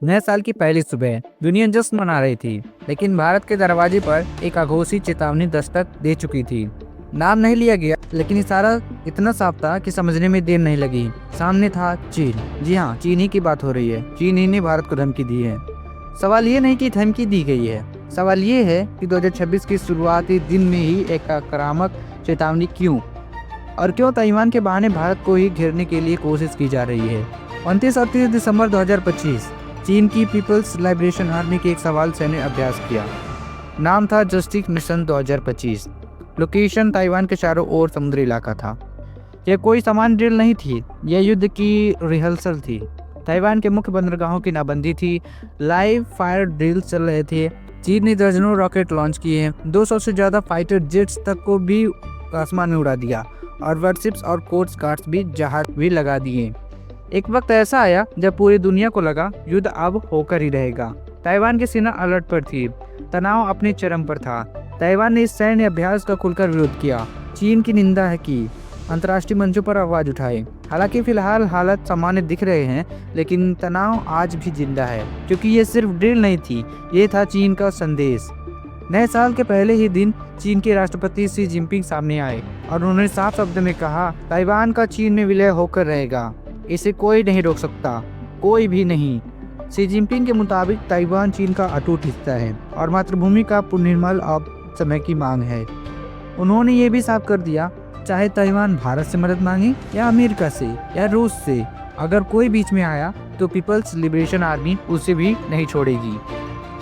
नए साल की पहली सुबह दुनिया जश्न मना रही थी, लेकिन भारत के दरवाजे पर एक अघोषित चेतावनी दस्तक दे चुकी थी। नाम नहीं लिया गया, लेकिन इशारा इतना साफ था कि समझने में देर नहीं लगी। सामने था चीन। जी हाँ, चीन ही की बात हो रही है। चीन ही ने भारत को धमकी दी है। सवाल ये नहीं कि धमकी दी गई है, सवाल ये है कि 2026 की शुरुआती दिन में ही एक आक्रामक चेतावनी क्यों, और क्यों ताइवान के बहाने भारत को ही घेरने के लिए कोशिश की जा रही है। 29 और 30 दिसंबर 2025 चीन की पीपल्स लिबरेशन आर्मी के एक सवाल सैन्य अभ्यास किया। नाम था जस्टिस मिशन 2025। लोकेशन ताइवान के चारों ओर समुद्री इलाका था। यह कोई सामान्य ड्रिल नहीं थी, यह युद्ध की रिहर्सल थी। ताइवान के मुख्य बंदरगाहों की नाबंदी थी। लाइव फायर ड्रिल चल रहे थे। चीन ने दर्जनों रॉकेट लॉन्च किए। 200 से ज्यादा फाइटर जेट्स तक को भी आसमान में उड़ा दिया, और वारशिप्स और कोस्ट गार्ड्स भी जहाज भी लगा दिए। एक वक्त ऐसा आया जब पूरी दुनिया को लगा युद्ध अब होकर ही रहेगा। ताइवान की सेना अलर्ट पर थी, तनाव अपने चरम पर था। ताइवान ने इस सैन्य अभ्यास का खुलकर विरोध किया, चीन की निंदा है की, अंतर्राष्ट्रीय मंचों पर आवाज उठाई। हालांकि फिलहाल हालत सामान्य दिख रहे हैं, लेकिन तनाव आज भी जिंदा है, क्योंकि ये सिर्फ ड्रिल नहीं थी, ये था चीन का संदेश। नए साल के पहले ही दिन चीन के राष्ट्रपति शी जिनपिंग सामने आए, और उन्होंने साफ शब्द में कहा, ताइवान का चीन में विलय होकर रहेगा। इसे कोई नहीं रोक सकता, कोई भी नहीं। शी जिनपिंग के मुताबिक ताइवान चीन का अटूट हिस्सा है, और मातृभूमि का पुनर्निर्माण अब समय की मांग है। उन्होंने ये भी साफ कर दिया, चाहे ताइवान भारत से मदद मांगे या अमेरिका से या रूस से, अगर कोई बीच में आया तो पीपल्स लिबरेशन आर्मी उसे भी नहीं छोड़ेगी।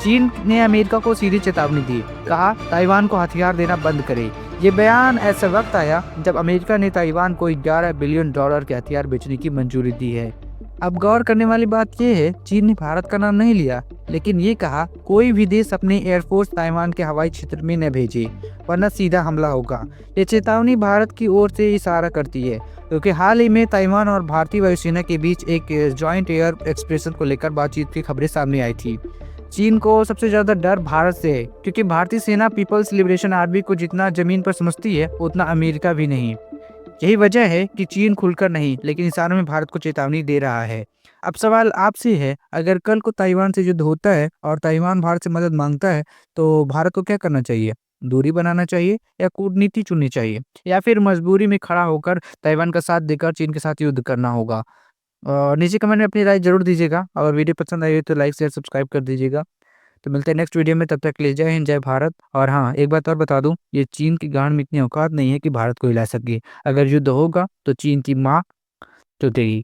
चीन ने अमेरिका को सीधी चेतावनी दी, कहा ताइवान को हथियार देना बंद करे। ये बयान ऐसे वक्त आया जब अमेरिका ने ताइवान को $11 बिलियन के हथियार बेचने की मंजूरी दी है। अब गौर करने वाली बात यह है, चीन ने भारत का नाम नहीं लिया, लेकिन ये कहा कोई भी देश अपने एयरफोर्स ताइवान के हवाई क्षेत्र में न भेजे, वरना सीधा हमला होगा। ये चेतावनी भारत की ओर से इशारा करती है, क्योंकि हाल ही में ताइवान और भारतीय वायुसेना के बीच एक जॉइंट एयर एक्सप्रेशन को लेकर बातचीत की खबरें सामने आई थी। चीन को सबसे ज्यादा डर भारत से है, क्योंकि भारतीय सेना पीपल्स लिबरेशन आर्मी को जितना जमीन पर समझती है, उतना अमेरिका भी नहीं। यही वजह है कि चीन खुलकर नहीं, लेकिन इशारों में भारत को चेतावनी दे रहा है। अब सवाल आपसे है, अगर कल को ताइवान से युद्ध होता है और ताइवान भारत से मदद मांगता है, तो भारत को क्या करना चाहिए? दूरी बनाना चाहिए, या कूटनीति चुननी चाहिए, या फिर मजबूरी में खड़ा होकर ताइवान का साथ देकर चीन के साथ युद्ध करना होगा? और नीचे कमेंट में अपनी राय जरूर दीजिएगा। अगर वीडियो पसंद आई हो तो लाइक शेयर सब्सक्राइब कर दीजिएगा। तो मिलते हैं नेक्स्ट वीडियो में, तब तक के लिए जय हिंद, जय भारत। और हाँ, एक बात और बता दूं, ये चीन की गांड में इतनी औकात नहीं है कि भारत को हिला सके। अगर युद्ध होगा तो चीन की माँ चुतेगी।